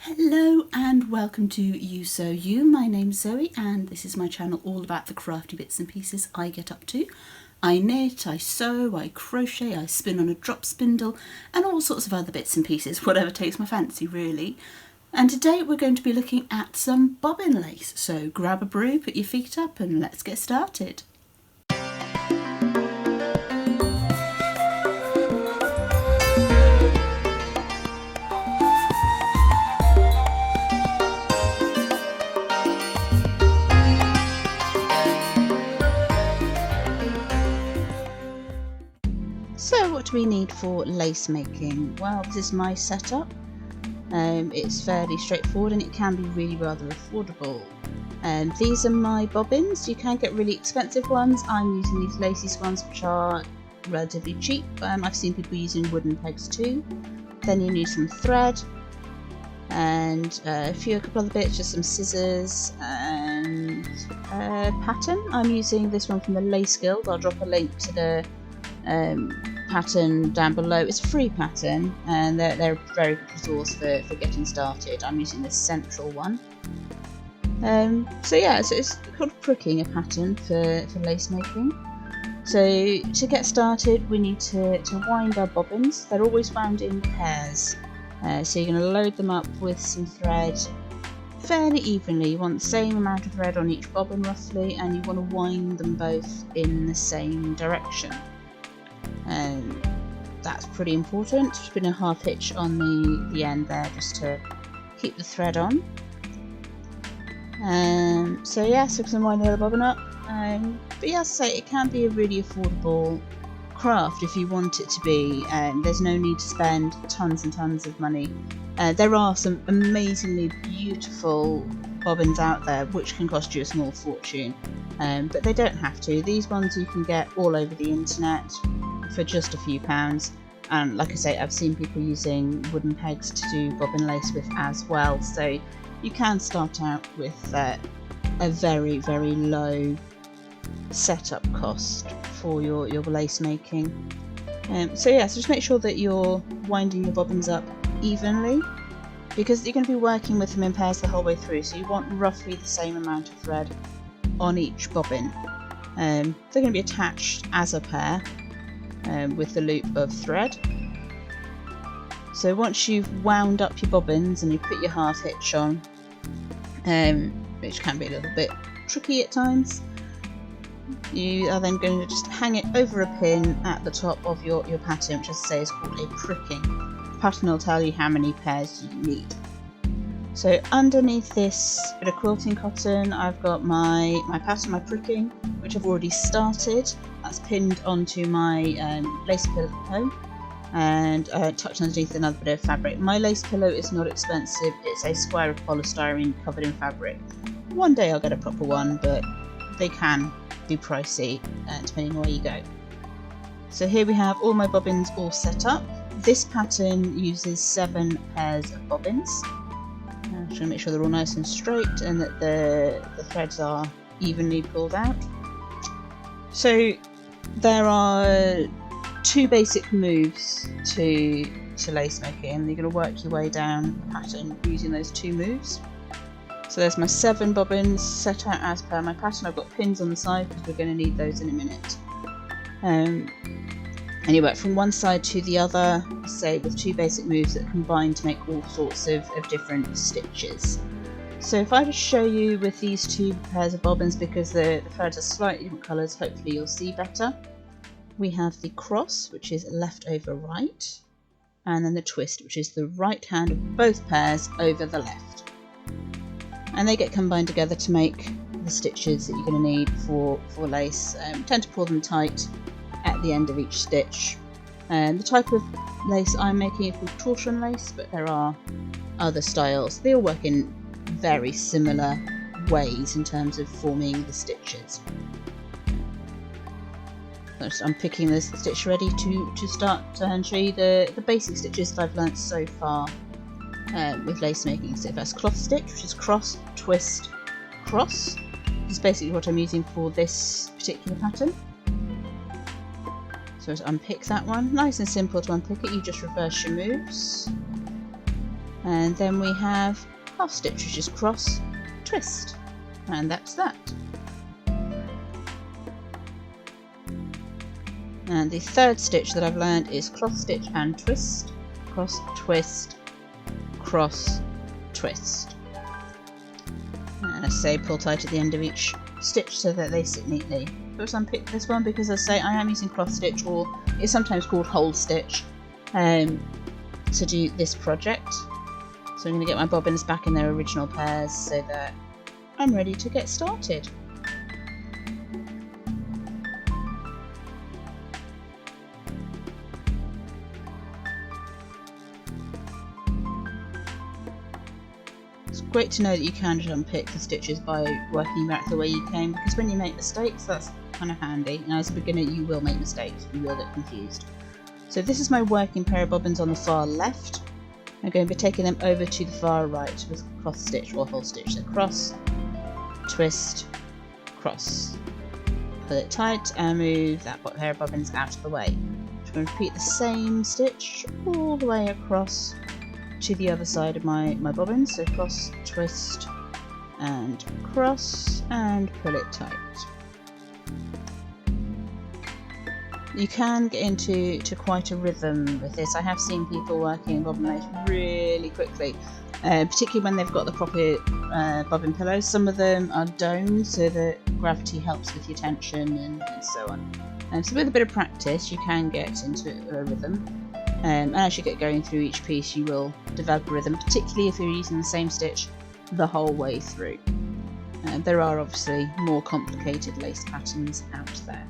Hello and welcome to You Sew You. My name's Zoe and this is my channel all about the crafty bits and pieces I get up to. I knit, I sew, I crochet, I spin on a drop spindle and all sorts of other bits and pieces, whatever takes my fancy really. And today we're going to be looking at some bobbin lace, so grab a brew, put your feet up and let's get started. So what do we need for lace making? Well, this is my setup. It's fairly straightforward and it can be really rather affordable. These are my bobbins. You can get really expensive ones. I'm using these lacy ones which are relatively cheap. I've seen people using wooden pegs too. Then you need some thread and a couple other bits, just some scissors and a pattern. I'm using this one from the Lace Guild. I'll drop a link to the pattern down below. It's a free pattern and they're a very good resource for getting started. I'm using this central one. So it's called pricking a pattern for lace making. So to get started we need to wind our bobbins. They're always wound in pairs. So you're going to load them up with some thread fairly evenly. You want the same amount of thread on each bobbin roughly, and you want to wind them both in the same direction. That's pretty important. Spin a half hitch on the end there just to keep the thread on. So I'm winding the other bobbin up. But yeah, as I say, it can be a really affordable craft if you want it to be. There's no need to spend tons and tons of money. There are some amazingly beautiful bobbins out there which can cost you a small fortune, but they don't have to. These ones you can get all over the internet for just a few pounds, and like I say, I've seen people using wooden pegs to do bobbin lace with as well, so you can start out with a very, very low setup cost for your lace making. So just make sure that you're winding your bobbins up evenly, because you're going to be working with them in pairs the whole way through, so you want roughly the same amount of thread on each bobbin. They're going to be attached as a pair with the loop of thread. So once you've wound up your bobbins and you put your half hitch on, which can be a little bit tricky at times, you are then going to just hang it over a pin at the top of your pattern, which, as I say, is called a pricking. The pattern will tell you how many pairs you need. So underneath this bit of quilting cotton, I've got my pattern, my pricking, which I've already started. That's pinned onto my lace pillow and tucked underneath another bit of fabric. My lace pillow is not expensive. It's a square of polystyrene covered in fabric. One day I'll get a proper one, but they can be pricey depending on where you go. So here we have all my bobbins all set up. This pattern uses 7 pairs of bobbins. I'm just going to make sure they're all nice and straight and that the threads are evenly pulled out. So there are 2 basic moves to lace making. You're going to work your way down the pattern using those 2 moves. So there's my 7 bobbins set out as per my pattern. I've got pins on the side because we're going to need those in a minute. And you work from one side to the other, say, with 2 basic moves that combine to make all sorts of different stitches. So if I just show you with these 2 pairs of bobbins, because the threads are slightly different colours, hopefully you'll see better. We have the cross, which is left over right, and then the twist, which is the right hand of both pairs over the left. And they get combined together to make the stitches that you're going to need for lace. Tend to pull them tight at the end of each stitch. The type of lace I'm making is called torsion lace, but there are other styles. They all work in very similar ways in terms of forming the stitches. I'm picking the stitch ready to start and show you the basic stitches that I've learnt so far with lace making. So that's cloth stitch, which is cross, twist, cross. This is basically what I'm using for this particular pattern. So to unpick that one, nice and simple to unpick it, you just reverse your moves. And then we have half stitch, which is cross, twist, and that's that. And the third stitch that I've learned is cross stitch and twist, cross, twist, cross, twist. And I say pull tight at the end of each stitch so that they sit neatly. First I picked this one because I say I am using cross stitch, or it's sometimes called hole stitch, to do this project. So I'm going to get my bobbins back in their original pairs so that I'm ready to get started. It's great to know that you can just unpick the stitches by working back the way you came, because when you make mistakes, that's kind of handy. And as a beginner, you will make mistakes, you will get confused. So this is my working pair of bobbins on the far left. I'm going to be taking them over to the far right with cross stitch or hole stitch. So cross, twist, cross. Pull it tight and move that pair of bobbins out of the way. I'm going to repeat the same stitch all the way across to the other side of my bobbins. So cross, twist, and cross, and pull it tight. You can get into quite a rhythm with this. I have seen people working bobbin lace really quickly, particularly when they've got the proper bobbin pillows. Some of them are domed so that gravity helps with your tension and so on. So with a bit of practice you can get into a rhythm, and as you get going through each piece you will develop a rhythm, particularly if you're using the same stitch the whole way through. There are obviously more complicated lace patterns out there.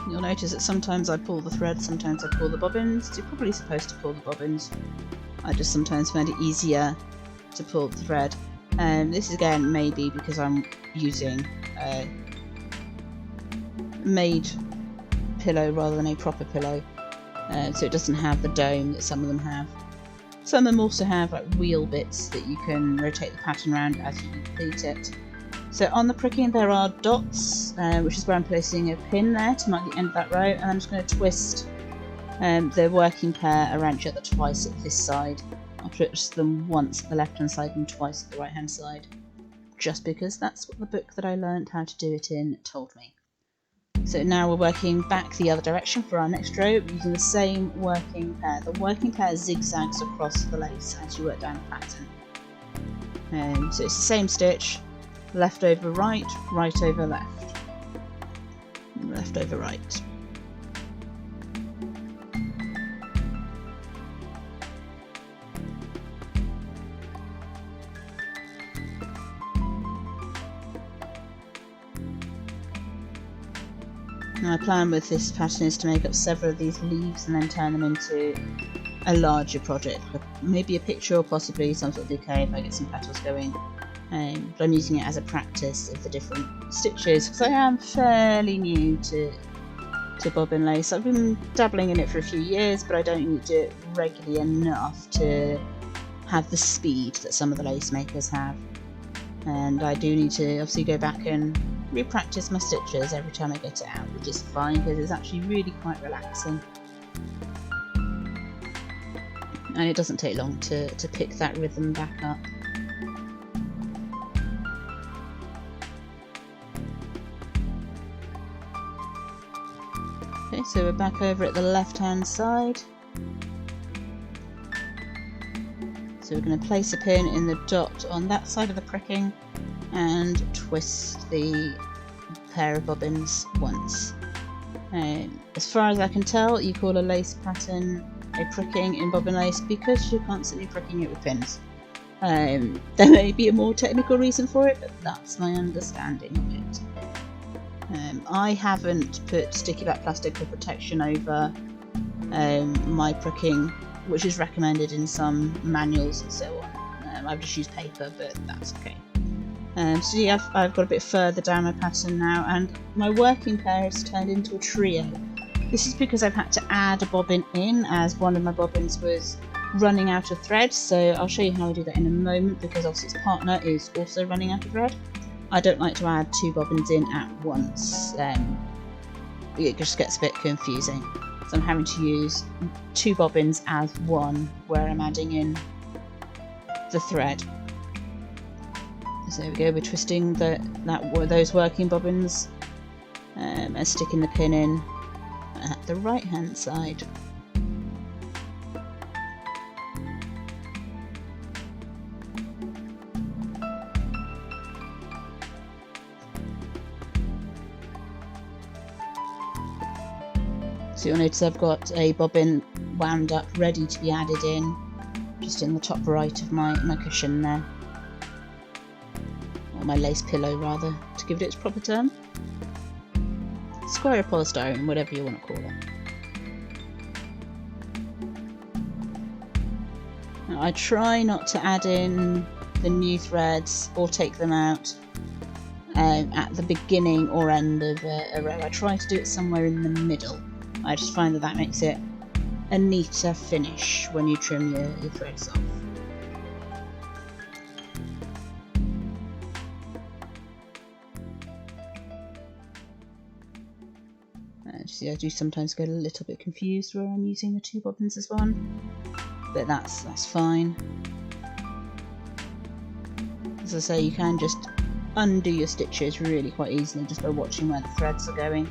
You'll notice that sometimes I pull the thread, sometimes I pull the bobbins. You're probably supposed to pull the bobbins. I just sometimes find it easier to pull the thread. This is again maybe because I'm using a made pillow rather than a proper pillow, so it doesn't have the dome that some of them have. Some of them also have like wheel bits that you can rotate the pattern around as you complete it. So on the pricking there are dots, which is where I'm placing a pin there to mark the end of that row, and I'm just going to twist the working pair around each other twice at this side. I'll twist them once at the left hand side and twice at the right hand side, just because that's what the book that I learned how to do it in told me. So now we're working back the other direction for our next row using the same working pair. The working pair zigzags across the lace as you work down the pattern. So it's the same stitch. Left over right, right over left, left over right. My plan with this pattern is to make up several of these leaves and then turn them into a larger project, maybe a picture or possibly some sort of bouquet if I get some petals going. But I'm using it as a practice of the different stitches because I am fairly new to bobbin lace. I've been dabbling in it for a few years, but I don't do it regularly enough to have the speed that some of the lace makers have. And I do need to obviously go back and re-practice my stitches every time I get it out, which is fine because it's actually really quite relaxing. And it doesn't take long to pick that rhythm back up. Okay, so we're back over at the left hand side. So we're going to place a pin in the dot on that side of the pricking and twist the pair of bobbins once. As far as I can tell, you call a lace pattern a pricking in bobbin lace because you're constantly pricking it with pins. There may be a more technical reason for it, but that's my understanding of it. I haven't put sticky back plastic for protection over my pricking, which is recommended in some manuals and so on. I've just used paper, but that's okay. So yeah, I've got a bit further down my pattern now, and my working pair has turned into a trio. This is because I've had to add a bobbin in, as one of my bobbins was running out of thread, so I'll show you how I do that in a moment, because obviously its partner is also running out of thread. I don't like to add 2 bobbins in at once, it just gets a bit confusing. So I'm having to use 2 bobbins as one where I'm adding in the thread. So there we go, we're twisting those working bobbins and sticking the pin in at the right hand side. So you'll notice I've got a bobbin wound up ready to be added in, just in the top right of my cushion there. Or my lace pillow rather, to give it its proper term. Square or polystyrene, whatever you want to call it. Now, I try not to add in the new threads or take them out at the beginning or end of a row. I try to do it somewhere in the middle. I just find that makes it a neater finish when you trim your threads off. See, I do sometimes get a little bit confused where I'm using the 2 bobbins as one, but that's fine. As I say, you can just undo your stitches really quite easily just by watching where the threads are going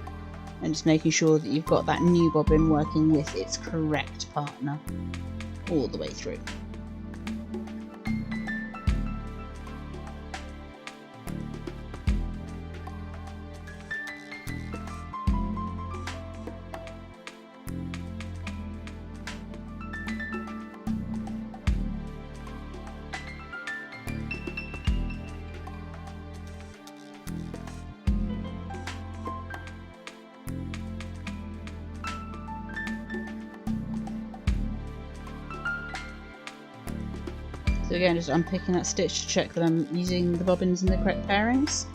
and just making sure that you've got that new bobbin working with its correct partner all the way through. So again, just unpicking that stitch to check that I'm using the bobbins in the correct pairings.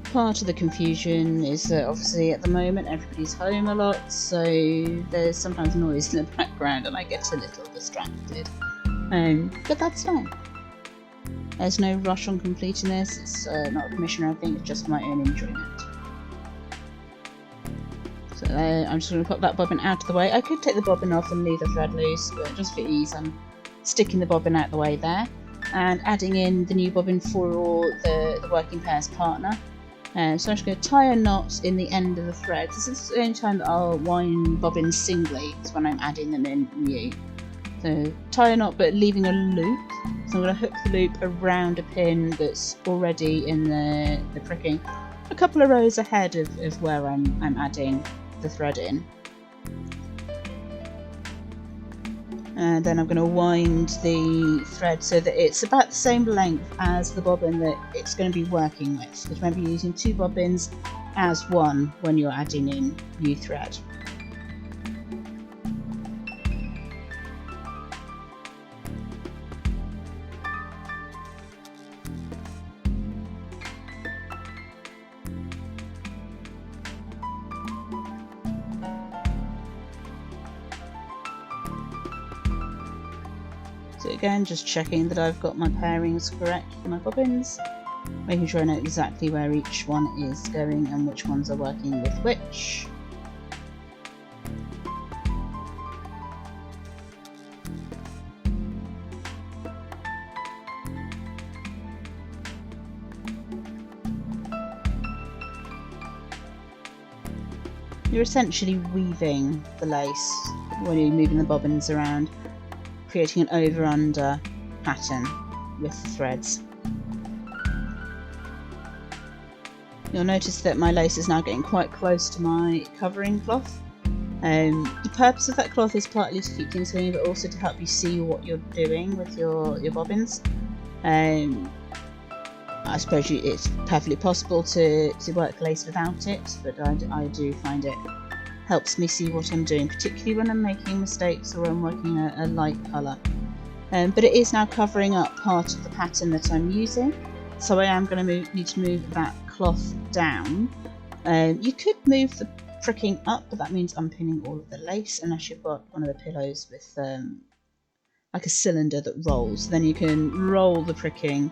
Part of the confusion is that obviously at the moment everybody's home a lot, so there's sometimes noise in the background and I get a little distracted. But that's fine. There's no rush on completing this, it's not a commission or anything, it's just for my own enjoyment. So I'm just going to put that bobbin out of the way. I could take the bobbin off and leave the thread loose, but just for ease I'm sticking the bobbin out the way there and adding in the new bobbin for the working pair's partner. So I'm just going to tie a knot in the end of the thread. This is the only time that I'll wind bobbins singly, is when I'm adding them in new. So tie a knot but leaving a loop. So I'm going to hook the loop around a pin that's already in the pricking, a couple of rows ahead of where I'm adding the thread in. And then I'm going to wind the thread so that it's about the same length as the bobbin that it's going to be working with. Because remember, you're using 2 bobbins as one when you're adding in new thread. So again, just checking that I've got my pairings correct for my bobbins, making sure I know exactly where each one is going and which ones are working with which. You're essentially weaving the lace when you're moving the bobbins around, creating an over-under pattern with the threads. You'll notice that my lace is now getting quite close to my covering cloth. The purpose of that cloth is partly to keep things clean, but also to help you see what you're doing with your bobbins. I suppose it's perfectly possible to work lace without it, but I do find it helps me see what I'm doing, particularly when I'm making mistakes or I'm working a light colour. But it is now covering up part of the pattern that I'm using, so I am going to need to move that cloth down. You could move the pricking up, but that means unpinning all of the lace, unless you've got one of the pillows with like a cylinder that rolls. Then you can roll the pricking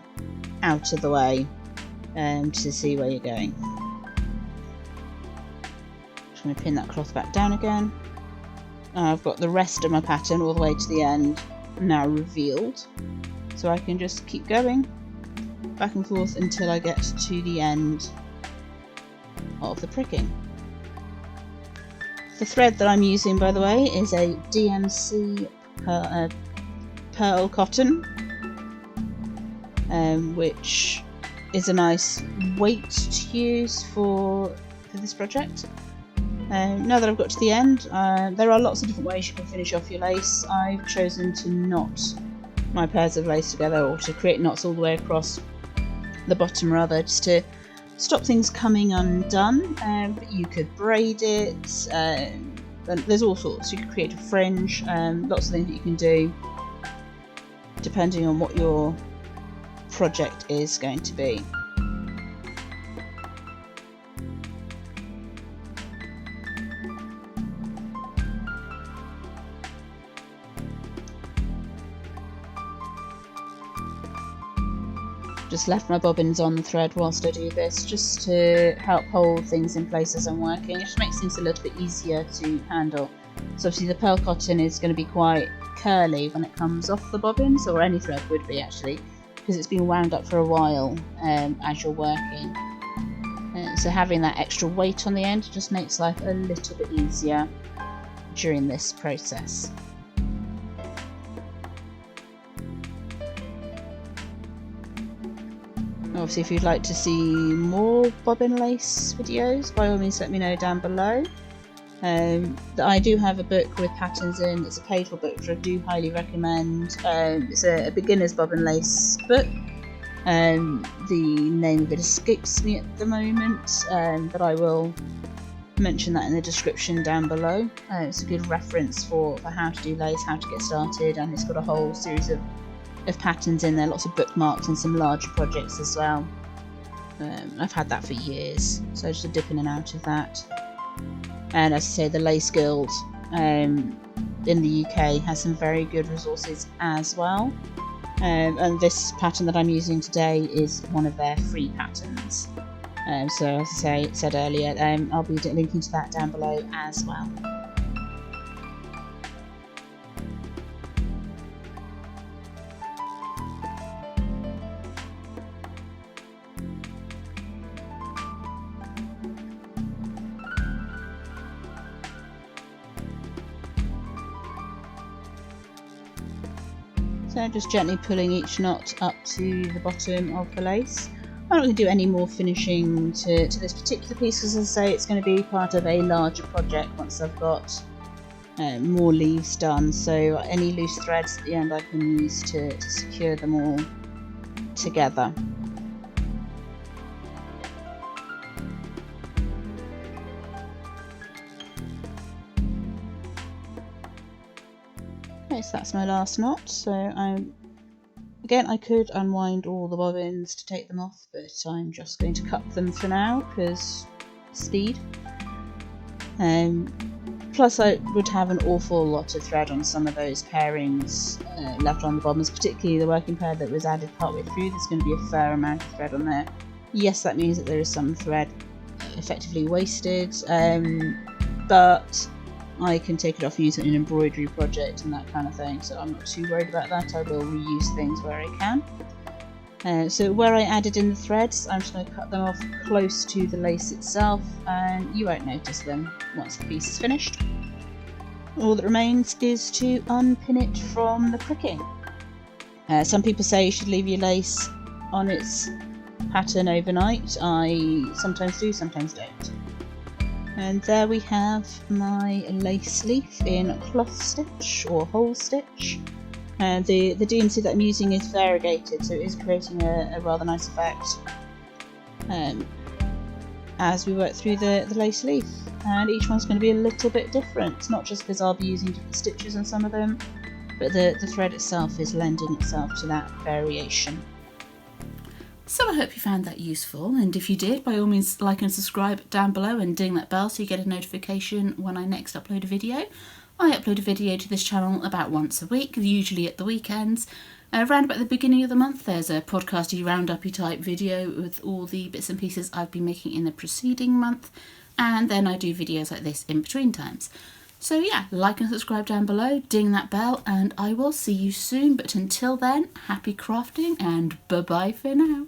out of the way to see where you're going. Just going to pin that cloth back down again. I've got the rest of my pattern all the way to the end now revealed, so I can just keep going back and forth until I get to the end of the pricking. The thread that I'm using, by the way, is a DMC pearl cotton, which is a nice weight to use for this project. Now that I've got to the end, there are lots of different ways you can finish off your lace. I've chosen to knot my pairs of lace together, or to create knots all the way across the bottom rather, just to stop things coming undone. But you could braid it, there's all sorts. You could create a fringe, lots of things that you can do depending on what your project is going to be. Just left my bobbins on the thread whilst I do this, just to help hold things in place as I'm working. It just makes things a little bit easier to handle. So obviously the pearl cotton is going to be quite curly when it comes off the bobbins, or any thread would be actually, because it's been wound up for a while as you're working. So having that extra weight on the end just makes life a little bit easier during this process. Obviously, if you'd like to see more bobbin lace videos, by all means let me know down below. I do have a book with patterns in. It's a paid for book, which I do highly recommend. It's a beginner's bobbin lace book. The name of it escapes me at the moment, but I will mention that in the description down below. It's a good reference for how to do lace, how to get started, and it's got a whole series of patterns in there, lots of bookmarks and some larger projects as well. I've had that for years, so just a dip in and out of that. And as I say, the Lace Guild in the UK has some very good resources as well. And this pattern that I'm using today is one of their free patterns. So as I said earlier, I'll be linking to that down below as well. So just gently pulling each knot up to the bottom of the lace. I'm not going to do any more finishing to this particular piece, because as I say, it's going to be part of a larger project once I've got more leaves done. So any loose threads at the end I can use to secure them all together. Okay, so that's my last knot. So again, I could unwind all the bobbins to take them off, but I'm just going to cut them for now because speed. Plus I would have an awful lot of thread on some of those pairings left on the bobbins, particularly the working pair that was added partway through. There's going to be a fair amount of thread on there. Yes, that means that there is some thread effectively wasted, but I can take it off and use it in an embroidery project and that kind of thing, so I'm not too worried about that. I will reuse things where I can. So where I added in the threads, I'm just going to cut them off close to the lace itself, and you won't notice them once the piece is finished. All that remains is to unpin it from the pricking. Some people say you should leave your lace on its pattern overnight. I sometimes do, sometimes don't. And there we have my lace leaf in cloth stitch or hole stitch. And the DMC that I'm using is variegated, so it is creating a rather nice effect as we work through the lace leaf. And each one's going to be a little bit different, not just because I'll be using different stitches on some of them, but the thread itself is lending itself to that variation. So I hope you found that useful, and if you did, by all means like and subscribe down below and ding that bell so you get a notification when I next upload a video. I upload a video to this channel about once a week, usually at the weekends. Around about the beginning of the month there's a podcasty roundup-y type video with all the bits and pieces I've been making in the preceding month, and then I do videos like this in between times. So yeah, like and subscribe down below, ding that bell, and I will see you soon. But until then, happy crafting and bye-bye for now.